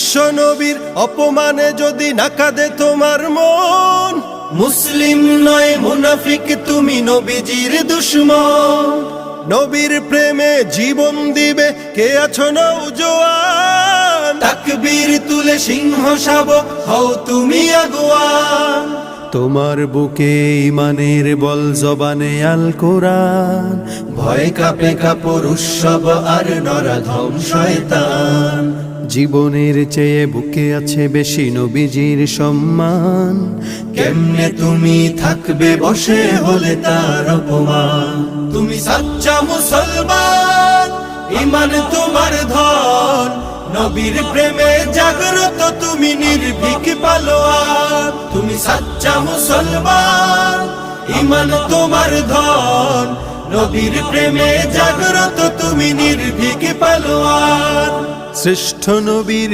বিশ্ব নবীর অপমানে যদি না কাঁদে তোমার মন, মুসলিম নয় মুনাফিক তুমি নবীজির দুশমন। নবীর প্রেমে জীবন দিবে কে আছো নওজোয়ান, তাকবীর তুলে সিংহ শাবক হও তুমি আগুয়ান। তোমার বুকে ইমানের বল জবানে আল কোরআন, ভয় কাঁপে কাপড় উৎসব আর নরাধম শয়তান। জীবনের চেয়ে বুকে আছে বেশি নবীজির সম্মান, কেমনে তুমি থাকবে বসে হলে তার অপমান। তুমি সাচ্চা মুসলমান, ইমান তোমার ধন, নবীর প্রেমে জাগ্রত তুমি নির্ভীক পালোয়ান। তুমি সাচ্চা মুসলমান, ইমান তোমার ধন, নবীর প্রেমে জাগ্রত তুমি নির্ভীক পালোয়ান। শ্রেষ্ঠ নবীর